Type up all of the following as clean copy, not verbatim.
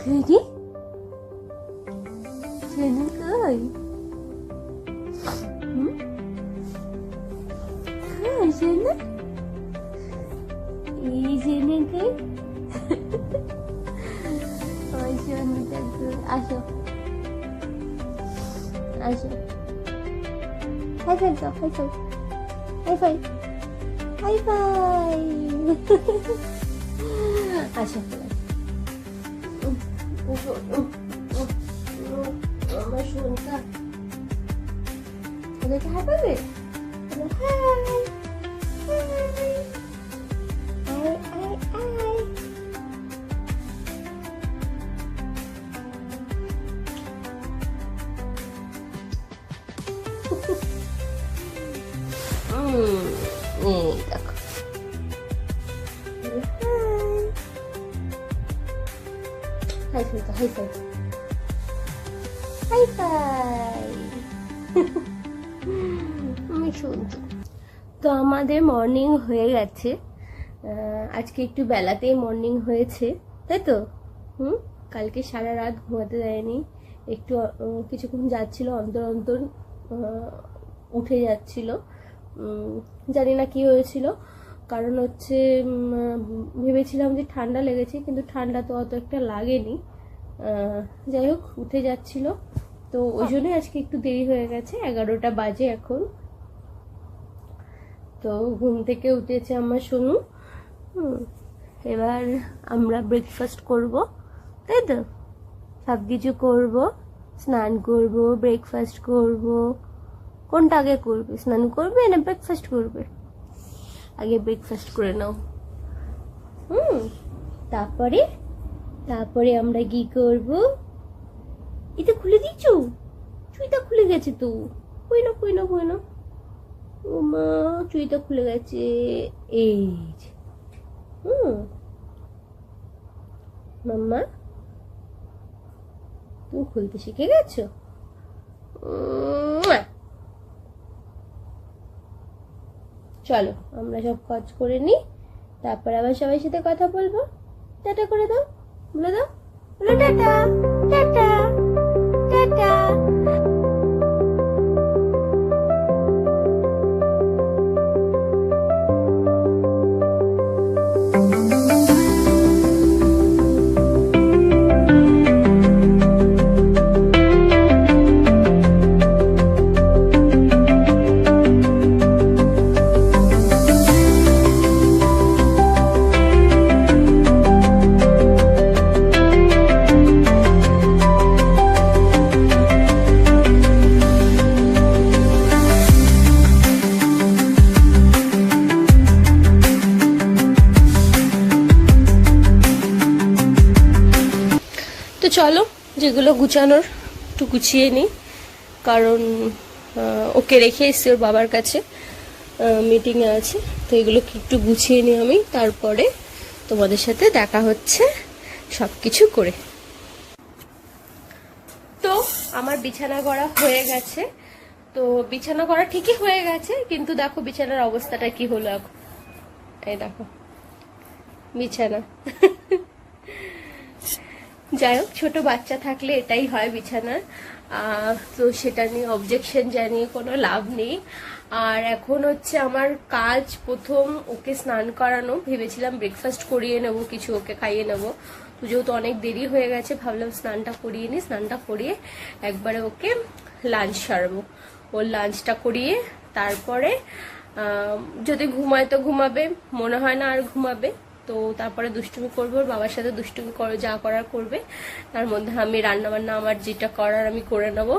Kiri? Sana kay? Kay sana? Sana kay? Ay sana kay. Asho. Asho. High five daw, high five. High five. High five. Asho. আমার শোনকা ওদেরকে হাই পাবে হাই হাই হাই হাই দেখো hi fi hi fi hi fi আমি শুনছি। তো আমাদের মর্নিং হয়ে গেছে, আজকে একটু বেলাতেই মর্নিং হয়েছে, তাই তো? কালকে সারা রাত ঘুমাতে দেয়নি, একটু কিছুক্ষণ যাচ্ছিল অন্তর অন্তর উঠে যাচ্ছিল, জানি না কি হয়েছিল। কারণ হচ্ছে ভেবেছিলাম যে ঠান্ডা লেগেছে, কিন্তু ঠান্ডা তো অত একটা লাগেনি। যাই হোক উঠে যাচ্ছিল, তো ওই জন্যই আজকে একটু দেরি হয়ে গেছে। 11টা বাজে এখন। তো ঘুম থেকে উঠেছে আমার সোনু। এবার আমরা ব্রেকফাস্ট করব, তাই তো? সব কিছু করবো, স্নান করব, ব্রেকফাস্ট করব। কোনটা আগে করবে? স্নান করবে না ব্রেকফাস্ট করবে? আগে ব্রেকফাস্ট করে নাও। তারপরে আমরা কি করব? এটা খুলে দিচ্ছ? চুইটা খুলে গেছে তো। কই না ও মা, চুইটা খুলে গেছে। এই মাম্মা, তুমি খুলতে শিখে গেছো? চলো আমরা সব কাজ করে নিই, তারপর আবার সবাই সাথে কথা বলবো। টাটা করে দাও, বলে দাও, বলো টাটা টাটা টাটা। চলো যেগুলো গুছানোর একটু গুছিয়ে নিই, কারণ ওকে রেখে এসছি ওর বাবার কাছে, মিটিংয়ে আছে। তো এগুলো একটু গুছিয়ে নিই আমি, তারপরে তোমাদের সাথে দেখা হচ্ছে সব কিছু করে। তো আমার বিছানা করা হয়ে গেছে। তো বিছানা করা ঠিকই হয়ে গেছে, কিন্তু দেখো বিছানার অবস্থাটা কি হলো এখন। এই দেখো বিছানা। যাই হোক, ছোট বাচ্চা থাকলে এটাই হয় বিছানার। তো সেটা নিয়ে অবজেকশন জানিয়ে কোনো লাভ নেই। আর এখন হচ্ছে আমার কাজ, প্রথম ওকে স্নান করানো। ভেবেছিলাম ব্রেকফাস্ট করিয়ে নেব, কিছু ওকে খাইয়ে নেব। তো যেহেতু অনেক দেরি হয়ে গেছে, ভাবলাম স্নানটা করিয়ে নিই। স্নানটা করিয়ে একবারে ওকে লাঞ্চ সারবো। ওর লাঞ্চটা করিয়ে তারপরে যদি ঘুমায় তো ঘুমাবে, মনে হয় না আর ঘুমাবে। তো তারপরে দুষ্টুমি করবো, ওর বাবার সাথে দুষ্টুমি করে যা করার করবে। তার মধ্যে আমি রান্না বান্না আমার যেটা করার আমি করে নেব,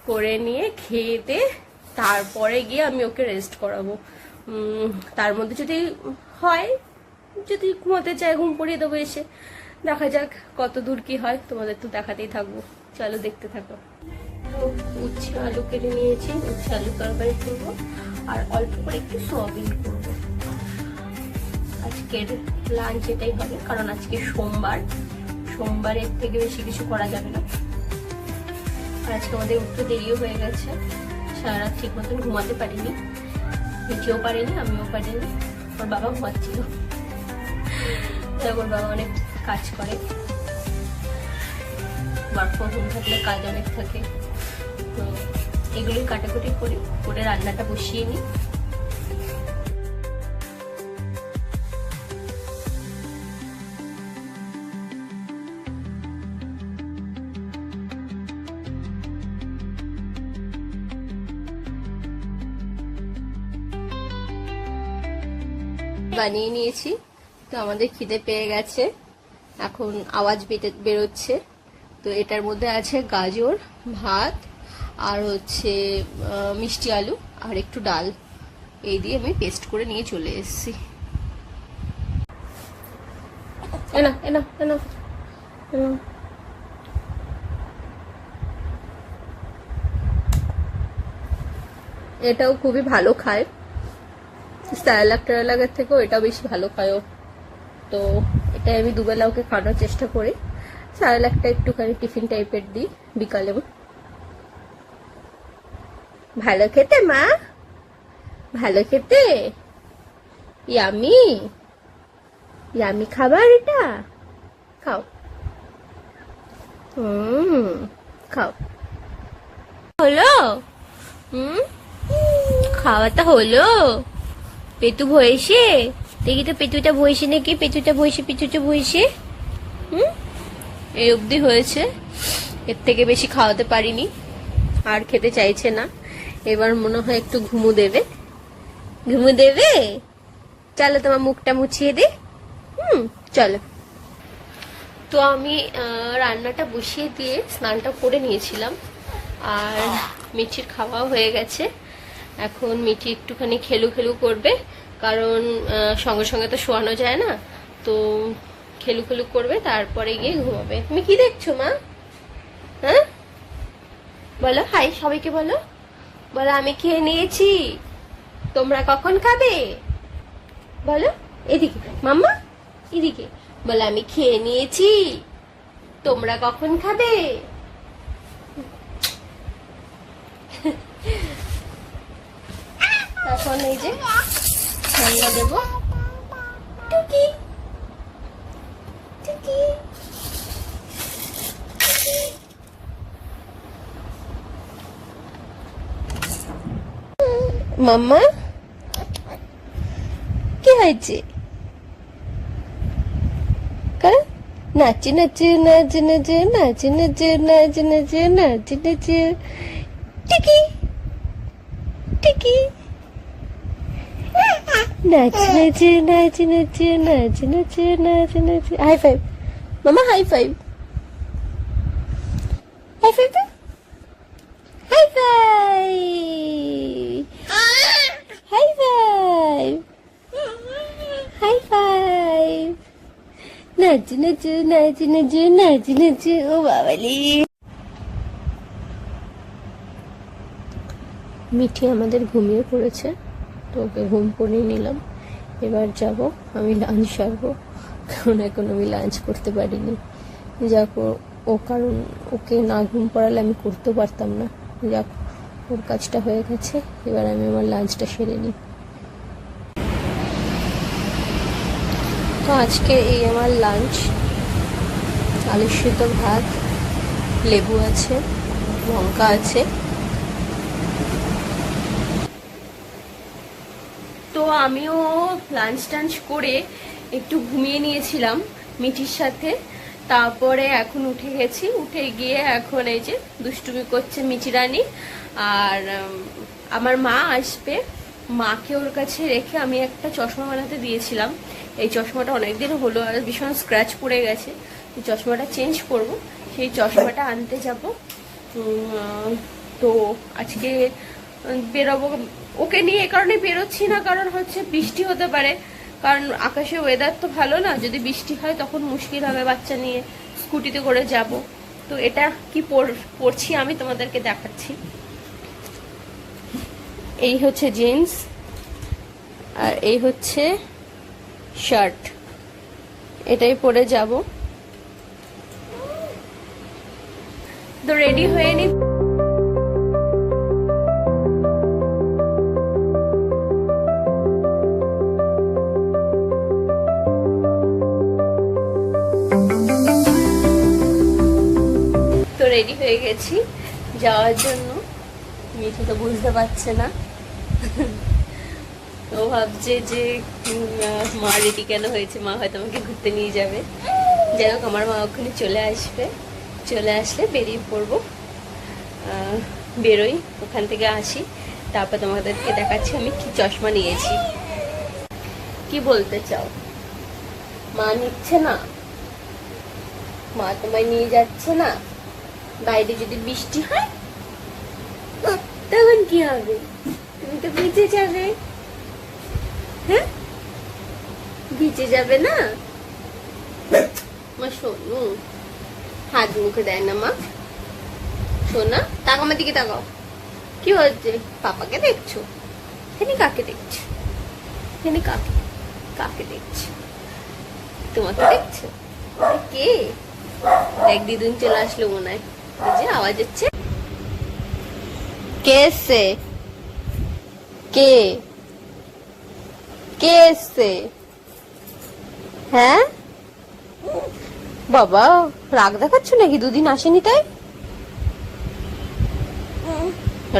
করে নিয়ে খেয়ে দিয়ে তারপরে গিয়ে আমি ওকে রেস্ট করাবো। তার মধ্যে যদি হয়, যদি ঘুমাতে চায় ঘুম পড়িয়ে দেবো এসে। দেখা যাক কত দূর কি হয়, তোমাদের তো দেখাতেই থাকবো। চলো দেখতে থাকো। উচ্ছে আলু কেটে নিয়েছি, উচ্ছে আলু তরকারি করবো, আর অল্প করে একটু সোয়াবিন করবো। আজকের লাঞ্চ এটাই হবে, কারণ আজকে সোমবারের থেকে বেশি কিছু করা যাবে না। আর আজকে আমাদের উঠতে দেরিও হয়ে গেছে, সারা রাত ঠিক মতন ঘুমাতে পারিনি, নিচেও পারিনি, আমিও পারিনি। ওর বাবা ঘুমাচ্ছিল, ওর বাবা অনেক কাজ করে। ওয়ার্ক ফ্রম হোম থাকলে কাজ অনেক থাকে, তো এগুলোই কাটাকুটি করি, করে রান্নাটা বসিয়ে নিই। বানিয়ে নিয়েছি, তো আমাদের খিদে পেয়ে গেছে, এখন আওয়াজ বেরোচ্ছে। তো এটার মধ্যে আছে গাজর, ভাত, আর হচ্ছে মিষ্টি আলু আর একটু ডাল, এই দিয়ে আমি পেস্ট করে নিয়ে চলে এসেছি। এনা এনা এনা এটাও খুবই ভালো খায়, স্যালাড থেকেও এটাও বেশি ভালো খায়। তো এটাই আমি দুবেলা ওকে খাওয়ানোর চেষ্টা করি। স্যালাডটা একটুখানি টিফিন টাইপের দিই বিকালে। ভালো খেতে মা, ভালো খেতে, ইয়ামি ইয়ামি খাবার এটা, খাও খাও। হলো খাওয়াটা হলো, পেটু ভয়েছে, দেখি তো পেটুটা ভয়েছে নাকি, পেটুটা ভয়েছে। এই অবধি হয়েছে, এর থেকে বেশি খাওয়াতে পারিনি, আর খেতে চাইছে না। এবার মনে হয় একটু ঘুমু দেবে। চলো তোমার মুখটা মুছিয়ে দে। চলো। তো আমি রান্নাটা বসিয়ে দিয়ে স্নানটা করে নিয়েছিলাম, আর মিঠির খাওয়া হয়ে গেছে। এখন মিঠি একটুখানি খেলু করবে, কারণ সঙ্গে সঙ্গে তো শোয়ানো যায় না, তো খেলু করবে, তারপরে গিয়ে ঘুমাবে। তুমি কি দেখছো মা? হ্যাঁ বলো, হাই সবাইকে বলো, বলো আমি খেয়ে নিয়েছি, তোমরা কখন খাবে? বলো এদিকে মাম্মা, এদিকে বলো, আমি খেয়ে নিয়েছি, তোমরা কখন খাবে? এখন এই যে ঠান্ডা দেবো, টুকি টুকি মাম্মা কি হয়েছে? নাচে নাচে নাচে নাচে নাচে নাচে নাচে নাচে নাচে নাচে, টিকি টিকি নাচে নাচে নাচে নাচে নাচে নাচে নাচে নাচে। হাই ফাইভ মামা, high five, high five, high five, high five, high five, নাচে নাচে নাচে নাচে নাচে নাচে। ও বাবালি, মিঠি আমাদের ঘুমিয়ে পড়েছে, তো ওকে ঘুম পড়িয়ে নিলাম। এবার যাব আমি লাঞ্চ সারবো, কারণ এখন আমি লাঞ্চ করতে পারিনি। যাক ও কারণ ওকে না ঘুম পাড়ালে আমি করতেও পারতাম না। যাক ওর কাজটা হয়ে গেছে, এবার আমি আমার লাঞ্চটা সেরে নিই। তো আজকে এই আমার লাঞ্চ, আলু সিদ্ধ, ভাত, লেবু আছে, লঙ্কা আছে। তো আমিও লাঞ্চ টাঞ্চ করে একটু ঘুমিয়ে নিয়েছিলাম মিঠির সাথে, তারপরে এখন উঠে গেছি। উঠে গিয়ে এখন এই যে দুষ্টুমি করছে মিঠি রানী, আর আমার মা আসবে, মাকে ওর কাছে রেখে আমি একটা চশমা বানাতে দিয়েছিলাম। এই চশমাটা অনেকদিন হলো আর ভীষণ স্ক্র্যাচ পড়ে গেছে, চশমাটা চেঞ্জ করব, সেই চশমাটা আনতে যাব। তো আজকে বেরোবো ওকে নিয়ে, এ কারণে বেরোচ্ছি না, কারণ হচ্ছে বৃষ্টি হতে পারে, কারণ আকাশে ওয়েদার তো ভালো না, যদি বৃষ্টি হয় তখন মুশকিল হবে বাচ্চা নিয়ে স্কুটিতে করে যাব। তো এটা কি পরছি আমি তোমাদেরকে দেখাচ্ছি। এই হচ্ছে জিন্স, আর এই হচ্ছে শার্ট, এটাই পরে যাব। তো রেডি হয়ে নি। রেডি হয়ে গেছি যাওয়ার জন্য। মিঠু তো বুঝতে পারছে না, ও ভাবছে যে মা রেডি কেন হয়েছে, মা হয়তো আমাকে ঘুরতে নিয়ে যাবে। যাই হোক, আমার মা ওখানে চলে আসবে, চলে আসলে বেরিয়ে পড়বো। বেরোই, ওখান থেকে আসি, তারপর তোমাদেরকে দেখাচ্ছি আমি কি চশমা নিয়েছি। কি বলতে চাও? মা নিচ্ছে না, মা তোমায় নিয়ে যাচ্ছে না। বাইরে যদি বৃষ্টি হয় তখন কি হবে? তুমি তো ভিজে যাবে। হ্যাঁ, ভিজে যাবে না? মা শোনো, হাত মুখে দেয় না মা। শোনা, তাকাও আমার দিকে, তাকাও। কি হচ্ছে? পাপাকে দেখছো? এখানে কাকে দেখছো? এখানে কাকে কাকে দেখছো? তোমাকে দেখছো? কে? এক দিদুন চলে আসলো মনে হয়, যে আওয়াজ হচ্ছে। কে এসছে? কে কে এসছে? হ্যাঁ বাবা, রাগ দেখাচ্ছ নাকি? দুদিন আসেনি তাই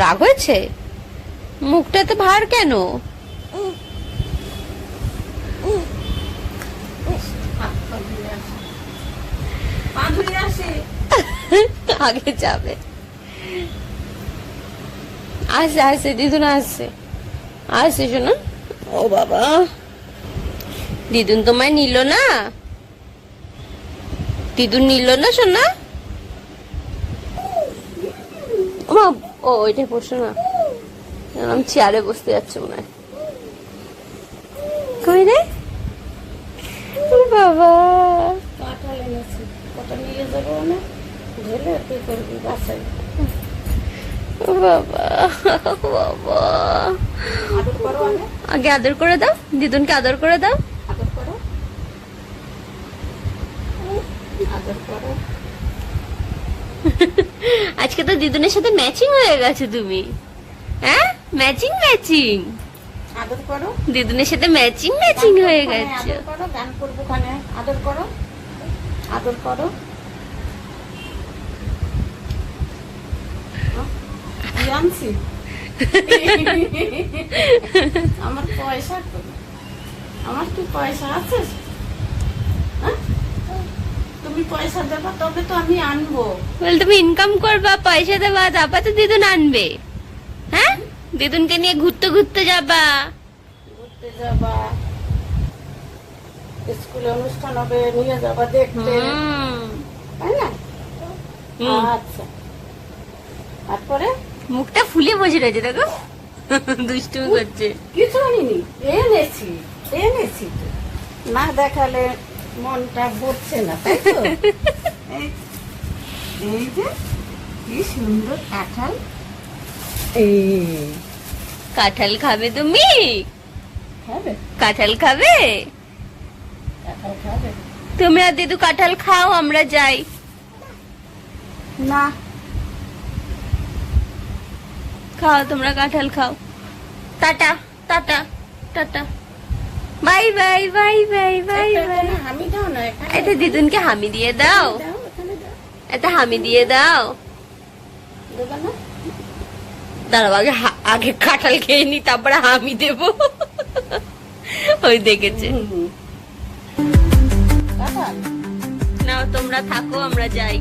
রাগ হয়েছে? মুখটা তো ভার কেন? আগে যাবে। আসছে আসছে, দিদুন আসছে, আসছে শোনা। ও বাবা, দিদুন তোমায় নিল না? দিদুন নিল না শোনা? ও ওইটাই বসো না, আমি চেয়ারে বসতে যাচ্ছে মনে হয়। কই রে? ও বাবা, কাঁঠাল এনেছি, কটা নিয়ে যাবো না? ঢেলে তুই করবি বাসায়। ও বাবা, বাবা, আদর করো, আগে আদর করে দাও, দিদুনকে আদর করে দাও। আদর করো, আদর করো। আজকে তো দিদুনের সাথে ম্যাচিং হয়ে গেছে তুমি। হ্যাঁ, ম্যাচিং ম্যাচিং, আদর করো। দিদুনের সাথে ম্যাচিং ম্যাচিং হয়ে গেছে। আদর করো, গান করবো খানে। আদর করো, আদর করো। কি আনছি? আমার পয়সা তো, আমার কি পয়সা আছে? হ্যাঁ? তুমি পয়সা দেবা তবে তো আমি আনবো। বল, তুমি ইনকাম করবা, পয়সা দেবা, তারপর তো দিদুন আনবে। হ্যাঁ, দিদুনকে নিয়ে ঘুরতে ঘুরতে যাবা। ঘুরতে যাবা, স্কুলে অনুষ্ঠান হবে, নিয়ে যাবা দেখতে, তাই না? আচ্ছা, তারপরে মুখটা ফুলে বসে রয়েছে, দেখো দুষ্টুমি করছে। কিছু আনিনি, এনেছি এনেছি তো। না দেখালে মনটা ভরছে না, তাই তো? এই যে কি সুন্দর কাঁঠাল। কাঁঠাল খাবে তুমি? খাবে? কাঁঠাল খাবে? কাঁঠাল খাবে? তুমি আর দিদু কাঁঠাল খাও, আমরা যাই। না, খাও, তোমরা কাঁঠাল খাও। Tata tata tata, bye bye bye bye bye bye. আমি দাও না, এখানে এটা দিদুনকে হামি দিয়ে দাও, দাও, এখানে দাও। এটা হামি দিয়ে দাও। দেবে না? দাঁড়াও, আগে আগে কাঁঠাল খেয়ে নি, তারপরে হামি দেবো। ওই দেখেছে। কাঁঠাল নাও, তোমরা থাকো, আমরা যাই।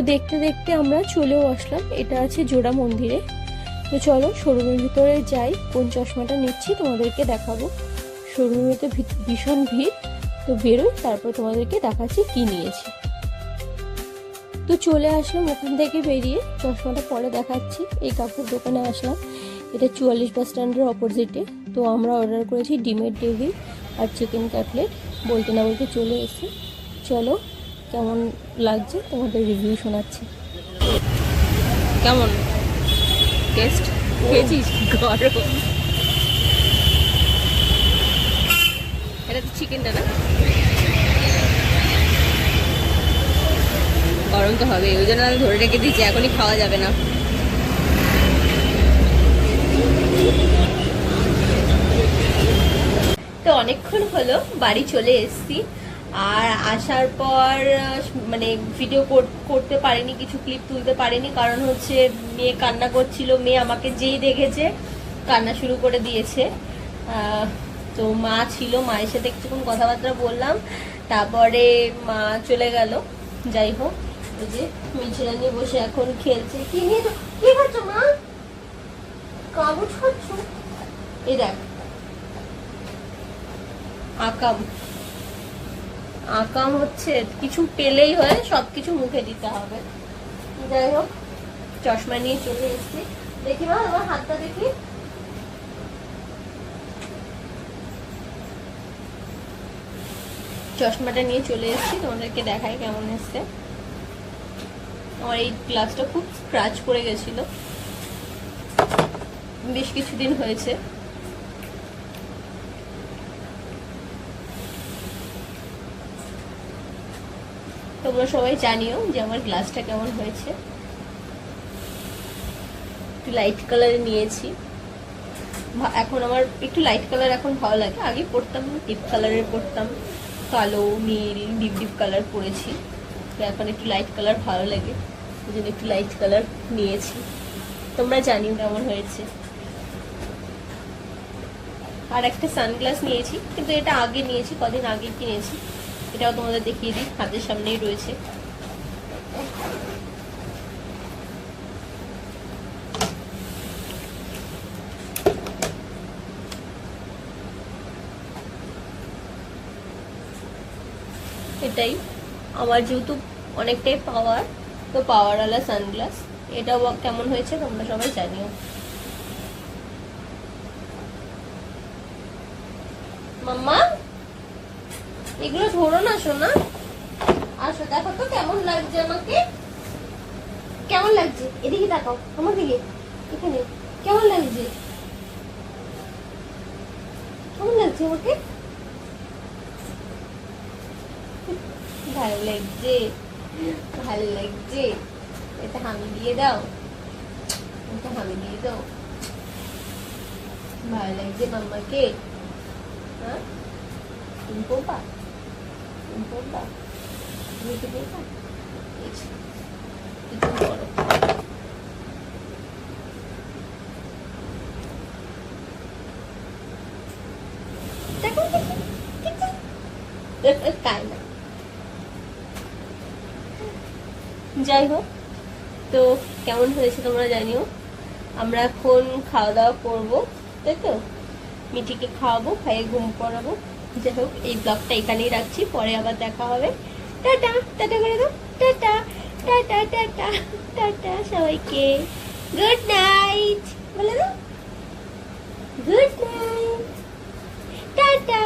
দেখতে দেখতে আমরা চলেও আসলাম, এটা আছে জোড়া মন্দিরে। তো চলো শোরুমের ভিতরে যাই, কোন চশমাটা নিচ্ছি তোমাদেরকে দেখাবো। শোরুমে তো ভীষণ ভিড়, তো বেরোই তারপর তোমাদেরকে দেখাচ্ছি কি নিয়েছি। তো চলে আসলাম ওখান থেকে বেরিয়ে, চশমাটা পরে দেখাচ্ছি। এই কাপড় দোকানে আসলাম, এটা 44 বাস স্ট্যান্ডের অপোজিটে। তো আমরা অর্ডার করেছি ডিমের ডেভিল আর চিকেন কাটলেট, বলতে না বলতে চলে এসে। চলো কেমন লাগছে তোমাদের রিভিউ শোনাচ্ছি। কেমন টেস্ট খেয়েছিস? গরম, এটা তো চিকেনটা না, গরম তো হবে, ওই জন্য আমি ধরে রেখে দিয়েছি, এখনই খাওয়া যাবে না। তো অনেকক্ষণ হলো বাড়ি চলে এসেছি, আর আসার পর মানে ভিডিও করতে পারিনি, কিছু ক্লিপ তুলতে পারিনি, কারণ হচ্ছে মেয়ে কান্না করছিল। মেয়ে আমাকে যেই দেখেছে কান্না শুরু করে দিয়েছে। তো মা ছিল, মায়ের সাথে কিছুক্ষণ কথাবার্তা বললাম, তারপরে মা চলে গেল। যাই হোক, ওই যে মিছিলা নিয়ে বসে এখন খেলছে। কি নিয়ে কি খাচ্ছ মা? কাগজ খাচ্ছ? এই দেখ আকাম, আকাম হচ্ছে কিছু পেলেই হয়, সবকিছু মুখে দিতে হবে। যাই হোক, চশমা নিয়ে চলে এসেছি। দেখি মা আমার হাতটা দেখি। চশমাটা নিয়ে চলে এসেছি, তোমাদেরকে দেখাই কেমন এসছে। আমার এই গ্লাসটা খুব স্ক্র্যাচ পড়ে গেছিল, বেশ কিছুদিন হয়েছে। তোমরা সবাই জানিও যে আমার গ্লাসটা কেমন হয়েছে। একটু লাইট কালারে নিয়েছি, এখন আমার একটু লাইট কালার এখন ভালো লাগে। আগে পরতাম ডিপ কালারের পরতাম, কালো নীল ডিপ ডিপ কালার পরেছি, তো এখন একটু লাইট কালার ভালো লাগে, ওই জন্য একটু লাইট কালার নিয়েছি। তোমরা জানিও কেমন হয়েছে। আর একটা সানগ্লাস নিয়েছি, কিন্তু এটা আগে নিয়েছি, কদিন আগে কিনেছি। এটাও তোমাদের দেখিয়ে দিই, হাতের সামনেই রয়েছে। এটাই আমার যেহেতু অনেকটাই পাওয়ার, তো পাওয়ারওয়ালা সানগ্লাস। এটাও কেমন হয়েছে তোমরা সবাই জানিও। মাম্মা এগুলো ধরো না সোনা, আসো দেখো তো কেমন লাগছে আমাকে, কেমন লাগছে? এদিকে তাকাও আমার দিকে, এখানে কেমন লাগছে? কেমন লাগছে আমাকে? ভালো লাগছে, ভালো লাগছে। এটা হামি দিয়ে দাও, এটা হামি দিয়ে দাও। ভালো লাগছে মাম্মাকে? হ্যাঁ তুমি করবা, তুমি করবা, তুমি কি করবা? কিছু করো। তাই না? যাই হোক, তো কেমন হয়েছে তোমরা জানিও। আমরা এখন খাওয়া দাওয়া করবো, তাই তো? মিঠিকে খাওয়াবো, খাইয়ে ঘুম পড়াবো। যাই হোক, এই ব্লগটা এখানেই রাখছি, পরে আবার দেখা হবে। টাটা, টাটা করে দাও, টাটা টাটা টাটা টাটা সবাইকে, গুড নাইট বলে দাও, গুড নাইট, টাটা।